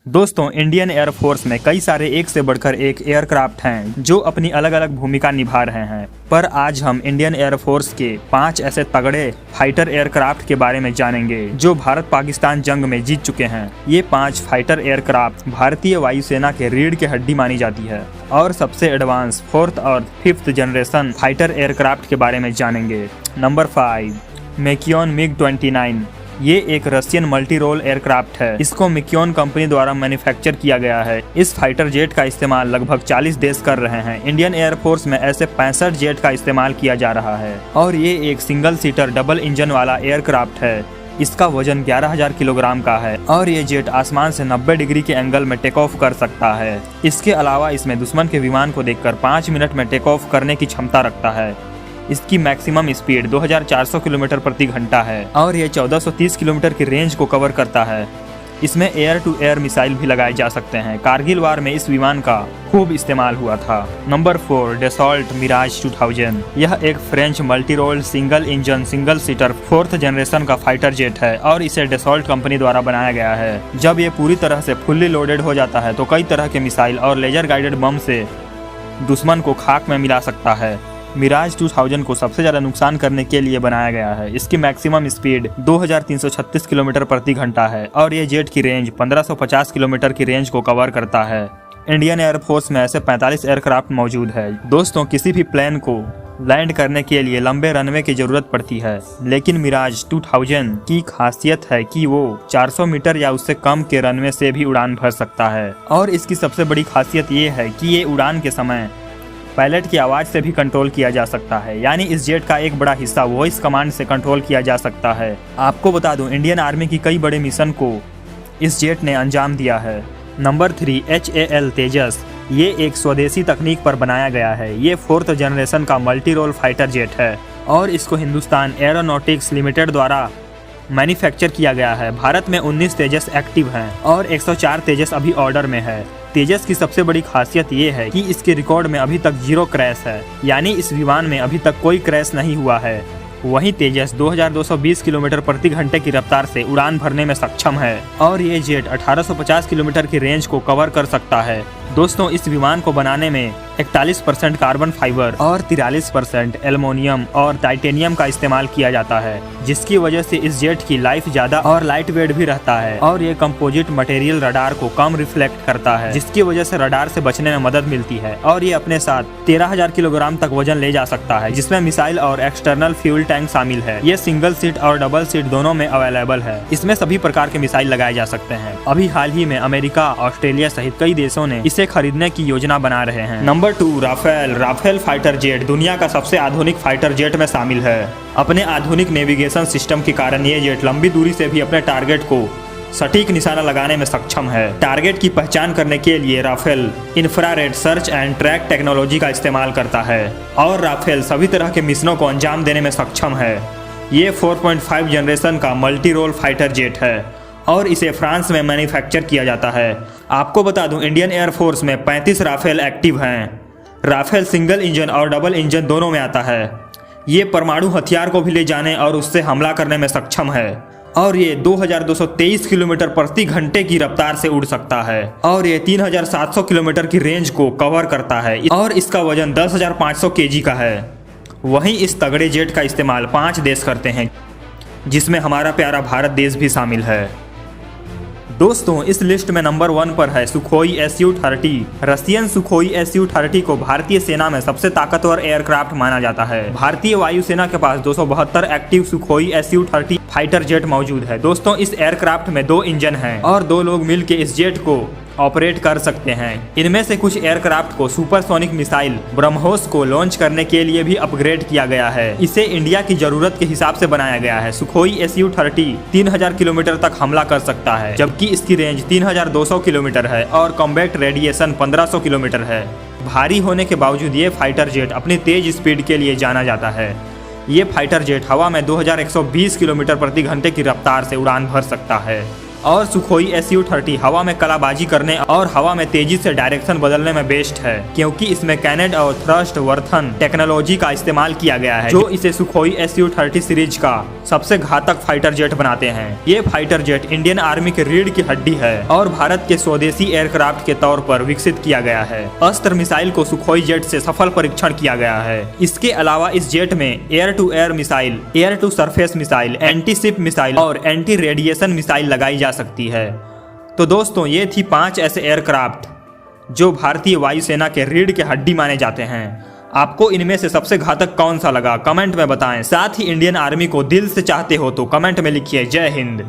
दोस्तों, Indian air force में कई सारे एक से बढ़कर एक एयरक्राफ्ट हैं जो अपनी अलग अलग भूमिका निभा रहे हैं। पर आज हम इंडियन एयरफोर्स के 5 ऐसे तगड़े फाइटर एयरक्राफ्ट के बारे में जानेंगे जो भारत पाकिस्तान जंग में जीत चुके हैं। ये 5 फाइटर एयरक्राफ्ट भारतीय वायुसेना के रीढ़ की हड्डी मानी जाती है और सबसे एडवांस 4th और 5th जनरेशन फाइटर एयरक्राफ्ट के बारे में जानेंगे। Number 5, मैकियोन MiG-29। ये एक रशियन मल्टी रोल एयरक्राफ्ट है। इसको मैकियोन कंपनी द्वारा मैन्युफैक्चर किया गया है। इस फाइटर जेट का इस्तेमाल लगभग 40 देश कर रहे हैं। इंडियन एयरफोर्स में ऐसे 65 जेट का इस्तेमाल किया जा रहा है और ये एक सिंगल सीटर डबल इंजन वाला एयरक्राफ्ट है। इसका वजन 11,000 किलोग्राम का है और ये जेट आसमान से 90 डिग्री के एंगल में टेक ऑफ कर सकता है। इसके अलावा इसमें दुश्मन के विमान को देखकर 5 मिनट में टेक ऑफ करने की क्षमता रखता है। इसकी मैक्सिमम स्पीड 2400 किलोमीटर प्रति घंटा है और ये 1430 किलोमीटर की रेंज को कवर करता है। इसमें एयर टू एयर मिसाइल भी लगाए जा सकते हैं। कारगिल वार में इस विमान का खूब इस्तेमाल हुआ था। Number 4, Dassault Mirage 2000। यह एक French multi role single engine single seater 4th generation का फाइटर जेट है और इसे डसॉल्ट कंपनी द्वारा बनाया गया है। जब ये पूरी तरह से फुल्ली लोडेड हो जाता है तो कई तरह के मिसाइल और लेजर गाइडेड बम से दुश्मन को खाक में मिला सकता है। मिराज 2000 को सबसे ज़्यादा नुकसान करने के लिए बनाया गया है। इसकी मैक्सिमम स्पीड 2336 किलोमीटर प्रति घंटा है और ये जेट की रेंज 1550 किलोमीटर की रेंज को कवर करता है। इंडियन एयरफोर्स में ऐसे 45 एयरक्राफ्ट मौजूद है। दोस्तों, किसी भी प्लेन को लैंड करने के लिए लंबे रनवे की जरूरत पड़ती है, लेकिन मिराज 2000 की खासियत है कि वो 400 मीटर या उससे कम के रनवे से भी उड़ान भर सकता है। और इसकी सबसे बड़ी खासियत ये है कि ये उड़ान के समय पायलट की आवाज़ से भी कंट्रोल किया जा सकता है, यानी इस जेट का एक बड़ा हिस्सा वॉइस कमांड से कंट्रोल किया जा सकता है। आपको बता दूं, इंडियन आर्मी की कई बड़े मिशन को इस जेट ने अंजाम दिया है। नंबर 3, HAL तेजस। ये एक स्वदेशी तकनीक पर बनाया गया है। ये 4th जनरेशन का मल्टी रोल फाइटर जेट है और इसको हिंदुस्तान एरोनॉटिक्स लिमिटेड द्वारा मैन्युफैक्चर किया गया है। भारत में 19 तेजस एक्टिव हैं और 104 तेजस अभी ऑर्डर में है। तेजस की सबसे बड़ी खासियत ये है कि इसके रिकॉर्ड में अभी तक 0 क्रैश है, यानी इस विमान में अभी तक कोई क्रैश नहीं हुआ है। वहीं तेजस 2220 किलोमीटर प्रति घंटे की रफ्तार से उड़ान भरने में सक्षम है और ये जेट 1850 किलोमीटर की रेंज को कवर कर सकता है। दोस्तों, इस विमान को बनाने में 41% कार्बन फाइबर और 43% एल्युमिनियम और टाइटेनियम का इस्तेमाल किया जाता है, जिसकी वजह से इस जेट की लाइफ ज्यादा और लाइट वेट भी रहता है। और ये कंपोजिट मटेरियल रडार को कम रिफ्लेक्ट करता है, जिसकी वजह से रडार से बचने में मदद मिलती है। और ये अपने साथ 13,000 किलोग्राम तक वजन ले जा सकता है, जिसमें मिसाइल और एक्सटर्नल फ्यूल टैंक शामिल है। ये सिंगल सीट और डबल सीट दोनों में अवेलेबल है। इसमें सभी प्रकार के मिसाइल लगाए जा सकते हैं। अभी हाल ही में अमेरिका, ऑस्ट्रेलिया सहित कई देशों ने इसे खरीदने की योजना बना रहे हैं। नंबर 2, राफेल फाइटर जेट दुनिया का सबसे आधुनिक फाइटर जेट में शामिल है। अपने आधुनिक नेविगेशन सिस्टम के कारण ये जेट लंबी दूरी से भी अपने टारगेट को सटीक निशाना लगाने में सक्षम है। टारगेट की पहचान करने के लिए Rafale infrared search and track technology का इस्तेमाल करता है और राफेल सभी तरह के मिशनों को अंजाम देने में सक्षम है। ये 4.5 जनरेशन का मल्टी रोल फाइटर जेट है और इसे फ्रांस में मैन्युफैक्चर किया जाता है। आपको बता दूं, इंडियन एयरफोर्स में 35 राफेल एक्टिव हैं। राफेल सिंगल इंजन और डबल इंजन दोनों में आता है। ये परमाणु हथियार को भी ले जाने और उससे हमला करने में सक्षम है और ये 2223 किलोमीटर प्रति घंटे की रफ्तार से उड़ सकता है और ये 3700 किलोमीटर की रेंज को कवर करता है और इसका वजन 10,500 kg का है। वहीं इस तगड़े जेट का इस्तेमाल 5 देश करते हैं, जिसमें हमारा प्यारा भारत देश भी शामिल है। दोस्तों, इस लिस्ट में नंबर 1 पर है Sukhoi Su-30। Russian Sukhoi Su-30 को भारतीय सेना में सबसे ताकतवर एयरक्राफ्ट माना जाता है। भारतीय वायुसेना के पास 272 active Sukhoi Su-30 fighter jet मौजूद है। दोस्तों, इस एयरक्राफ्ट में 2 इंजन हैं और 2 लोग मिलकर इस जेट को ऑपरेट कर सकते हैं। इनमें से कुछ एयरक्राफ्ट को सुपरसोनिक मिसाइल ब्रह्मोस को लॉन्च करने के लिए भी अपग्रेड किया गया है। इसे इंडिया की जरूरत के हिसाब से बनाया गया है। सुखोई Su-30 3000 किलोमीटर तक हमला कर सकता है, जबकि इसकी रेंज 3200 किलोमीटर है और कॉम्बैट रेडिएशन 1500 किलोमीटर है। भारी होने के बावजूद ये फाइटर जेट अपनी तेज स्पीड के लिए जाना जाता है। ये फाइटर जेट हवा में 2120 किलोमीटर प्रति घंटे की रफ्तार से उड़ान भर सकता है और सुखोई SU-30 हवा में कलाबाजी करने और हवा में तेजी से डायरेक्शन बदलने में बेस्ट है, क्योंकि इसमें कैनेड और थ्रस्ट वर्धन टेक्नोलॉजी का इस्तेमाल किया गया है, जो इसे सुखोई SU-30 सीरीज का सबसे घातक फाइटर जेट बनाते हैं। ये फाइटर जेट इंडियन आर्मी के रीढ़ की हड्डी है और भारत के स्वदेशी एयरक्राफ्ट के तौर पर विकसित किया गया है। अस्त्र मिसाइल को सुखोई जेट से सफल परीक्षण किया गया है। इसके अलावा इस जेट में air to air missile, air to surface missile, anti ship missile और एंटी रेडिएशन मिसाइल लगाई जा सकती है। तो दोस्तों, ये थी 5 ऐसे एयरक्राफ्ट जो भारतीय वायुसेना के रीढ़ के हड्डी माने जाते हैं। आपको इनमें से सबसे घातक कौन सा लगा, कमेंट में बताएं। साथ ही इंडियन आर्मी को दिल से चाहते हो तो कमेंट में लिखिए जय हिंद।